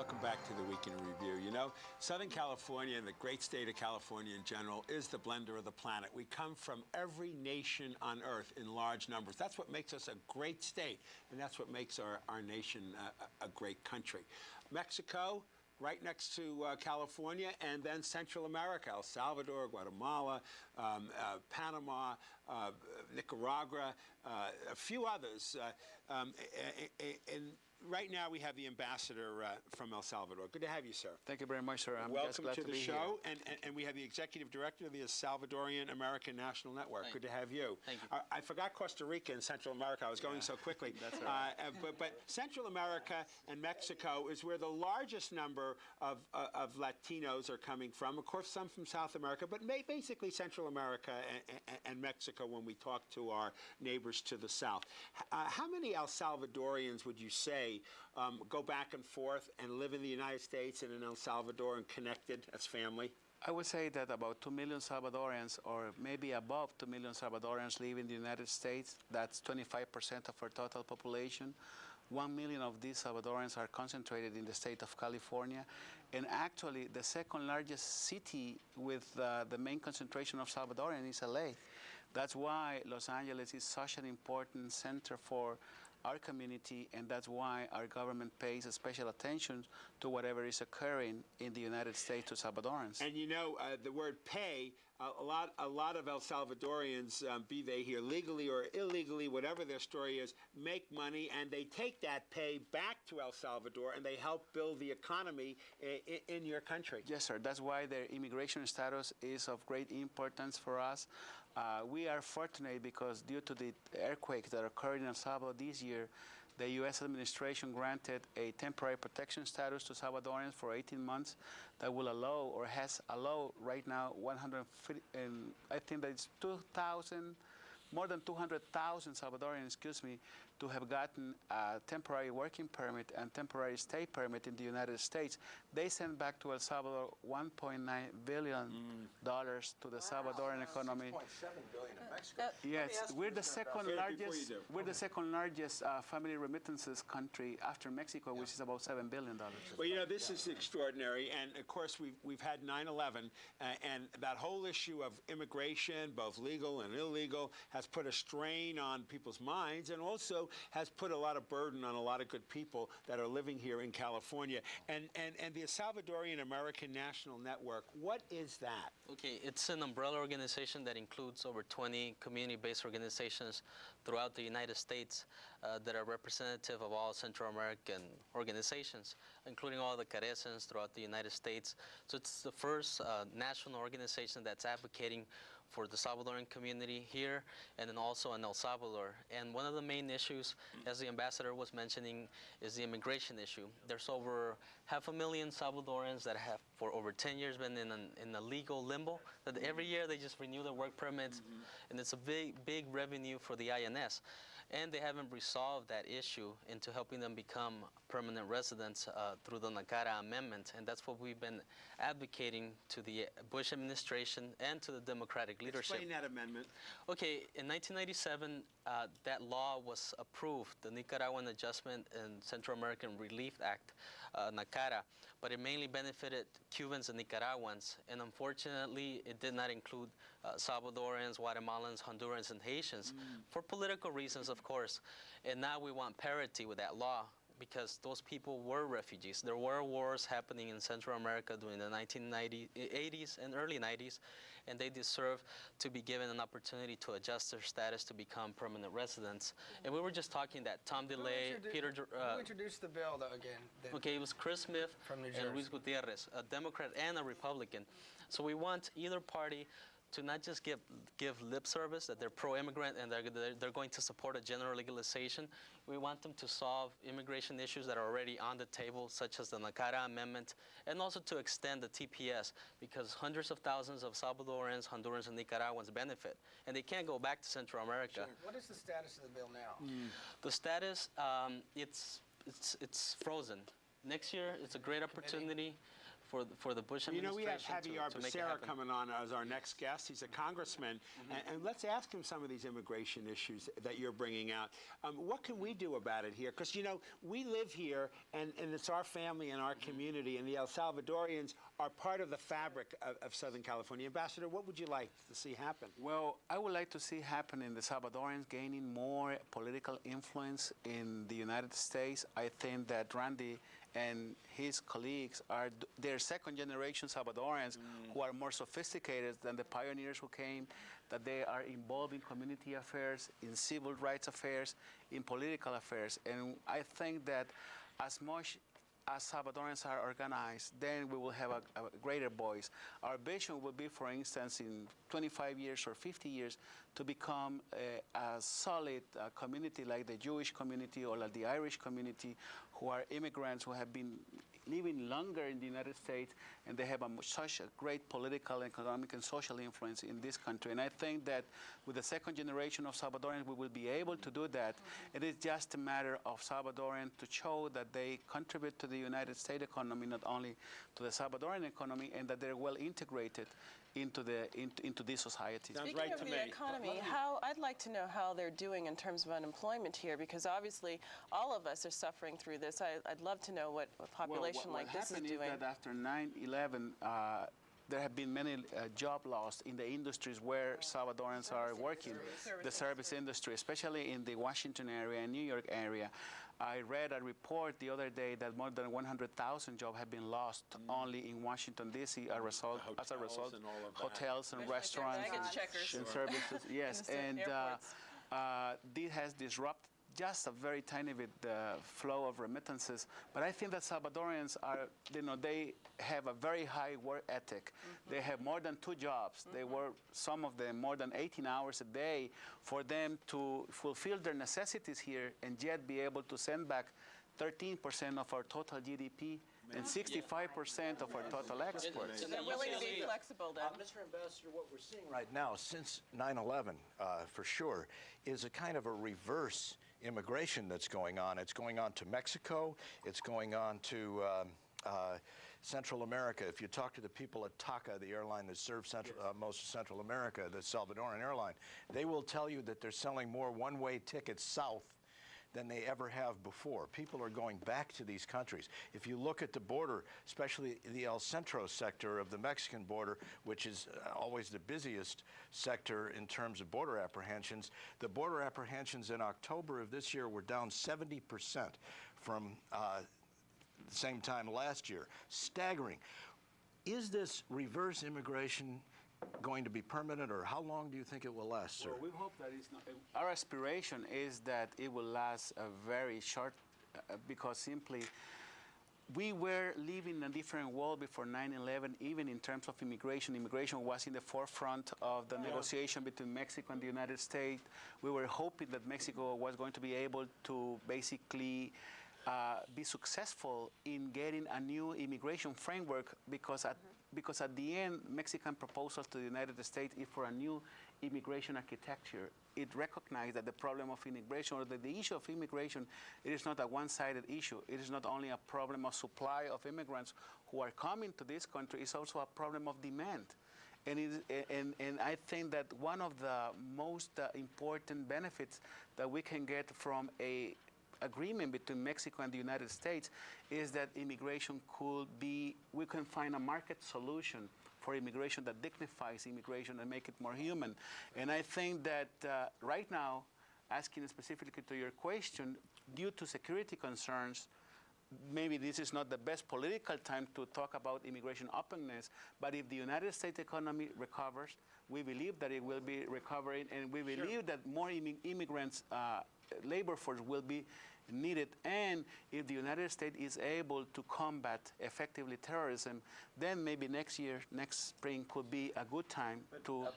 Welcome back to the Week in Review. You know, Southern California and the great state of California in general is the blender of the planet. We come from every nation on earth in large numbers. That's what makes us a great state, and that's what makes our nation a great country. Mexico, right next to California, and then Central America, El Salvador, Guatemala, Panama, Nicaragua, a few others. And right now we have the ambassador from El Salvador. Good to have you, sir. Thank you very much, sir. I'm Welcome glad to the be show. Here. And we have the executive director of the Salvadorian American National Network. Good to have you. Thank you. I forgot Costa Rica and Central America. I was going so quickly. That's right. But Central America and Mexico is where the largest number of Latinos are coming from. Of course, some from South America, but basically Central America and Mexico when we talk to our neighbors to the south. How many El Salvadorians would you say go back and forth and live in the United States and in El Salvador and connected as family? I would say that about 2 million Salvadorians, or maybe above 2 million Salvadorians, live in the United States. That's 25% of our total population. 1 million of these Salvadorians are concentrated in the state of California. And actually, the second largest city with the main concentration of Salvadorians is LA. That's why Los Angeles is such an important center for our community, and that's why our government pays special attention to whatever is occurring in the United States to Salvadorans. And you know, the word pay, a lot of El Salvadorians, be they here legally or illegally, whatever their story is, make money, and they take that pay back to El Salvador, and they help build the economy in your country. Yes, sir. That's why their immigration status is of great importance for us. We are fortunate because due to the earthquake that occurred in El Salvador this year, the U.S. administration granted a temporary protection status to Salvadorians for 18 months that will allow, or has allowed right now, 150, and I think that it's 2,000, more than 200,000 Salvadorians, to have gotten a temporary working permit and temporary stay permit in the United States. They sent back to El Salvador $1.9 billion to the Salvadoran economy. $6.7 billion in Mexico. Yes, we're the second largest. We're the second largest family remittances country after Mexico, which is about $7 billion. Well, you know, this is extraordinary, and of course we've had 9/11, and that whole issue of immigration, both legal and illegal, has put a strain on people's minds, and also has put a lot of burden on a lot of good people that are living here in California. And the Salvadorian American National Network, what is that? Okay, it's an umbrella organization that includes over 20 community-based organizations throughout the United States that are representative of all Central American organizations, including all the carecens throughout the United States. So it's the first national organization that's advocating for the Salvadoran community here and then also in El Salvador. And one of the main issues, as the ambassador was mentioning, is the immigration issue. There's over 500,000 Salvadorans that have for over 10 years been in a legal limbo, that every year they just renew their work permits, and it's a big revenue for the INS. And they haven't resolved that issue into helping them become permanent residents through the NACARA amendment, and that's what we've been advocating to the Bush administration and to the Democratic leadership. Explain that amendment. Okay, in 1997, that law was approved, the Nicaraguan Adjustment and Central American Relief Act, NACARA, but it mainly benefited Cubans and Nicaraguans, and unfortunately, it did not include Salvadorans, Guatemalans, Hondurans, and Haitians, for political reasons, of course. And now we want parity with that law, because those people were refugees. There were wars happening in Central America during the 1980s and early 90s, and they deserve to be given an opportunity to adjust their status to become permanent residents. And we were just talking that Tom DeLay, Who introduced the bill, though, again? Okay, it was Chris Smith From New and Jersey. Luis Gutierrez, a Democrat and a Republican. So we want either party to not just give lip service that they're pro-immigrant and they're going to support a general legalization. We want them to solve immigration issues that are already on the table, such as the NACARA amendment, and also to extend the TPS, because hundreds of thousands of Salvadorans, Hondurans, and Nicaraguans benefit, and they can't go back to Central America. Sure. What is the status of the bill now? The status, it's frozen. Next year, it's a great opportunity for the Bush You know, we have administration Javier to make it Becerra happen. coming on as our next guest. He's a congressman, and let's ask him some of these immigration issues that you're bringing out. What can we do about it here? Because, you know, we live here, and it's our family and our community, and the El Salvadorians are part of the fabric of Southern California. Ambassador, what would you like to see happen? Well, I would like to see happen in the Salvadorans gaining more political influence in the United States. I think that Randy and his colleagues are they're second-generation Salvadorans who are more sophisticated than the pioneers who came, that they are involved in community affairs, in civil rights affairs, in political affairs. And I think that as much as Salvadorans are organized, then we will have a greater voice. Our vision would be, for instance, in 25 years or 50 years, to become a solid community like the Jewish community or like the Irish community, who are immigrants who have been living longer in the United States, and they have such a great political, economic, and social influence in this country. And I think that with the second generation of Salvadorans, we will be able to do that. It is just a matter of Salvadorans to show that they contribute to the United States economy, not only to the Salvadoran economy, and that they're well integrated into this society. Sounds Speaking right of to the me. economy, I'd like to know how they're doing in terms of unemployment here, because obviously all of us are suffering through this. I'd love to know what a population like this is What doing. happened is that after 9/11, there have been many job loss in the industries where Salvadorans are working, the service industry, especially in the Washington area and New York area. I read a report the other day that more than 100,000 jobs have been lost only in Washington, D.C. as a result, and all of that. hotels and restaurants baggage checkers. and services. Yes, and airports. this has disrupted just a very tiny bit flow of remittances. But I think that Salvadorians are, they have a very high work ethic. They have more than 2 jobs. They work, some of them, more than 18 hours a day for them to fulfill their necessities here and yet be able to send back 13% of our total GDP and 65% of our total exports. They're willing to be flexible then. Mr. Ambassador, what we're seeing right now, since 9/11, for sure, is a kind of a reverse immigration that's going on. It's going on to Mexico. It's going on to Central America. If you talk to the people at TACA, the airline that serves most of Central America, the Salvadoran airline, they will tell you that they're selling more one-way tickets south than they ever have before. People are going back to these countries. If you look at the border, especially the El Centro sector of the Mexican border, which is always the busiest sector in terms of border apprehensions, the border apprehensions in October of this year were down 70% from the same time last year. Staggering. Is this reverse immigration going to be permanent, or how long do you think it will last, sir? Well, we hope that it's not. Our aspiration is that it will last a very short, because simply we were living in a different world before 9/11, even in terms of immigration. Immigration was in the forefront of the negotiation between Mexico and the United States. We were hoping that Mexico was going to be able to basically be successful in getting a new immigration framework, because at the end, Mexican proposal to the United States is for a new immigration architecture. It recognized that the problem of immigration, or the issue of immigration, it is not a one-sided issue. It is not only a problem of supply of immigrants who are coming to this country, it's also a problem of demand. And I think that one of the most important benefits that we can get from a agreement between Mexico and the United States is that immigration we can find a market solution for immigration that dignifies immigration and make it more human. And I think that right now, asking specifically to your question, due to security concerns, maybe this is not the best political time to talk about immigration openness, but if the United States economy recovers, we believe that it will be recovering, and we believe that more immigrants, labor force will be needed. And if the United States is able to combat effectively terrorism, then maybe next spring could be a good time to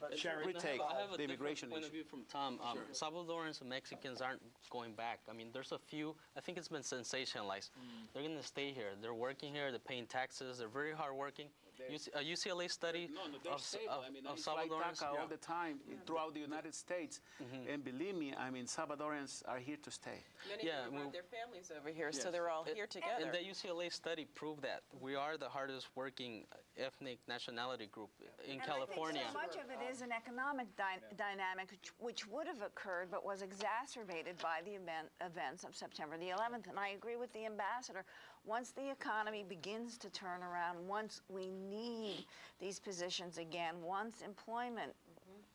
retake I have a the immigration different point of issue. view from Tom. Salvadorans and Mexicans aren't going back. I mean, there's a few, I think it's been sensationalized. They're going to stay here. They're working here, they're paying taxes, they're very hardworking. A UCLA study they're of, stable. of, I mean, of I fly Salvadorans. DACA all the time throughout the United States, and believe me, I mean, Salvadorans are here to stay. Many Yeah, of them well- brought their families over here, so Yes. they're all here together. And the UCLA study proved that we are the hardest working ethnic nationality group in And California. I think so much of it is an economic dynamic which would have occurred but was exacerbated by the events of September the 11th. And I agree with the ambassador. Once the economy begins to turn around, once we need these positions again, once employment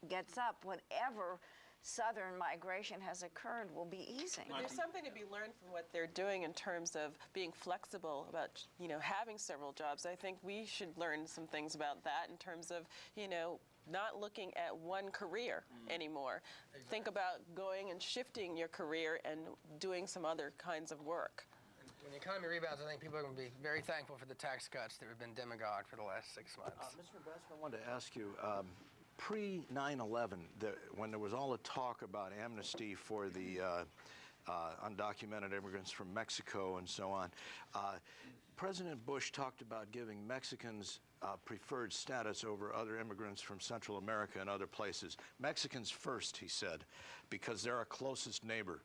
gets up, whatever southern migration has occurred will be easing. But there's something to be learned from what they're doing in terms of being flexible about, having several jobs. I think we should learn some things about that in terms of, not looking at one career anymore. Think about going and shifting your career and doing some other kinds of work. When the economy rebounds, I think people are going to be very thankful for the tax cuts that have been demagogued for the last 6 months. Mr. Ambassador, I wanted to ask you, pre-9/11, when there was all the talk about amnesty for the undocumented immigrants from Mexico and so on, President Bush talked about giving Mexicans preferred status over other immigrants from Central America and other places. Mexicans first, he said, because they're our closest neighbor.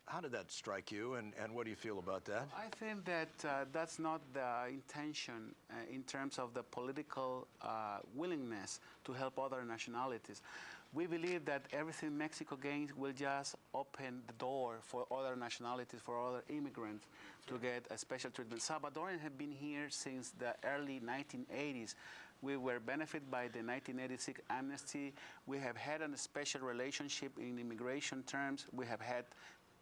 How did that strike you, and what do you feel about that? I think that that's not the intention in terms of the political willingness to help other nationalities. We believe that everything Mexico gains will just open the door for other nationalities, for other immigrants to get a special treatment. Salvadorians have been here since the early 1980s. We were benefited by the 1986 amnesty. We have had a special relationship in immigration terms. We have had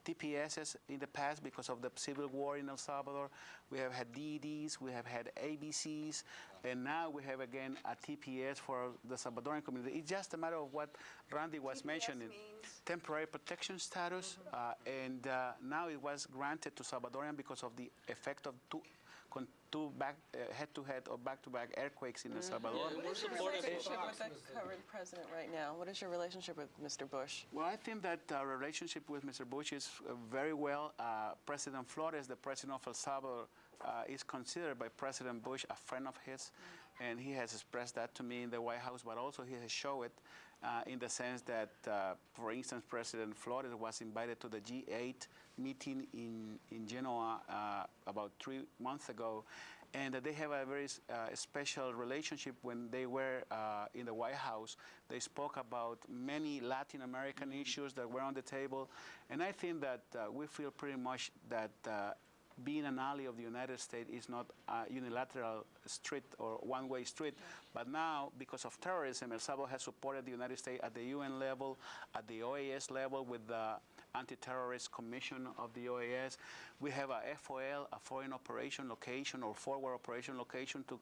TPSs in the past because of the civil war in El Salvador. We have had DEDs, we have had ABCs, and now we have again a TPS for the Salvadoran community. It's just a matter of what Randy was mentioning. means? Temporary protection status, and now it was granted to Salvadorian because of the effect of two head-to-head or back-to-back earthquakes in El Salvador. Yeah, What is your relationship with the current president right now? What is your relationship with Mr. Bush? Well, I think that our relationship with Mr. Bush is very well. President Flores, the president of El Salvador, is considered by President Bush a friend of his, and he has expressed that to me in the White House, but also he has shown it in the sense that, for instance, President Flores was invited to the G8 meeting in Genoa about 3 months ago, and they have a very special relationship. When they were in the White House, they spoke about many Latin American issues that were on the table, and I think that we feel pretty much that being an ally of the United States is not a unilateral street or one-way street, but now, because of terrorism, El Salvador has supported the United States at the UN level, at the OAS level with the Anti-Terrorist Commission of the OAS. We have a FOL, a Foreign Operation Location or Forward Operation Location to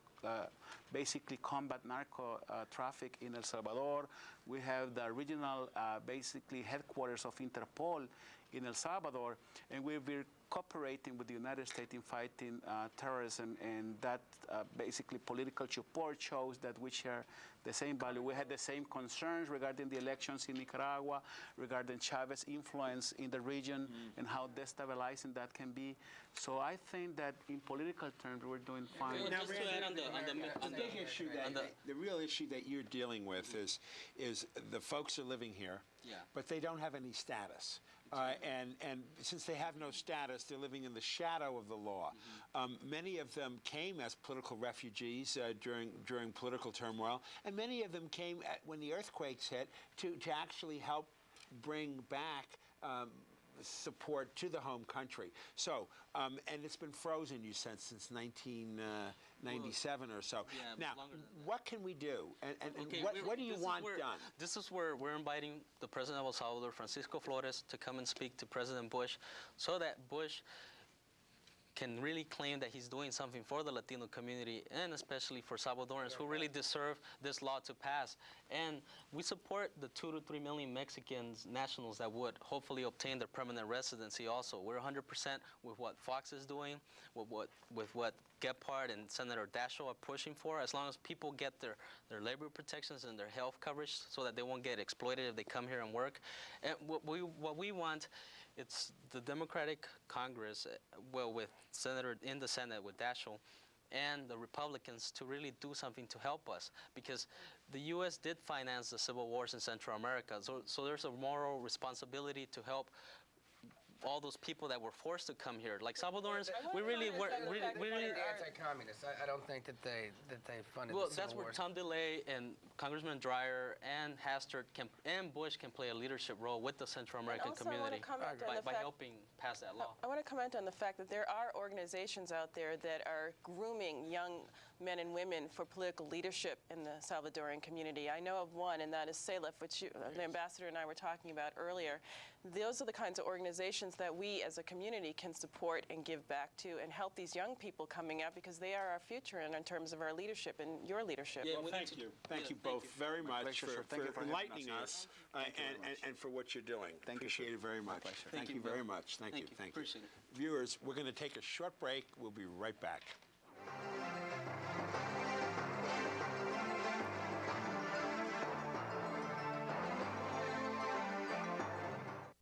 basically combat narco traffic in El Salvador. We have the regional, basically, headquarters of Interpol in El Salvador, and we're cooperating with the United States in fighting terrorism, and that basically political support shows that we share the same value. We had the same concerns regarding the elections in Nicaragua, regarding Chavez's influence in the region and how destabilizing that can be. So I think that in political terms, we're doing fine. Well, Now, just to Randy, add on the big issue the real issue that you're dealing with is the folks are living here, but they don't have any status. And since they have no status, they're living in the shadow of the law. Many of them came as political refugees during political turmoil, and many of them came when the earthquakes hit to actually help bring back support to the home country. So, and it's been frozen, you said, since 1997 or so. Yeah, now, longer than that. what can we do? And Okay, what do you want done? This is where we're inviting the president of El Salvador, Francisco Flores, to come and speak to President Bush so that Bush can really claim that he's doing something for the Latino community and especially for Salvadorans who really deserve this law to pass. And we support the 2 to 3 million Mexicans nationals that would hopefully obtain their permanent residency also. We're 100% with what Fox is doing, with what Gephardt and Senator Daschle are pushing for, as long as people get their labor protections and their health coverage so that they won't get exploited if they come here and work. And what we want, it's the Democratic Congress, well, with Senator in the Senate with Daschle, and the Republicans to really do something to help us, because the U.S. did finance the civil wars in Central America, so there's a moral responsibility to help all those people that were forced to come here, like Salvadorans. We really were, we really. Anti-communist. I don't think that they funded Well, the Civil that's where War. Tom DeLay and Congressman Dreyer and Hastert and Bush can play a leadership role with the Central American also, I wanna community comment on the by fact- helping pass that law. I want to comment on the fact that there are organizations out there that are grooming young men and women for political leadership in the Salvadoran community. I know of one, and that is SALEF, which the ambassador and I were talking about earlier. Those are the kinds of organizations that we as a community can support and give back to and help these young people coming up, because they are our future and in terms of our leadership and your leadership. Yeah, Well, we need thank to- you. yeah, Thank you thank both you. very much pleasure, sir. for Thank you for having enlightening us. us and for what you're doing. Thank you, Appreciate sir. it very My much. pleasure. Thank you Bill. very much. Thank you. Thank you. Appreciate it. Viewers, we're going to take a short break. We'll be right back.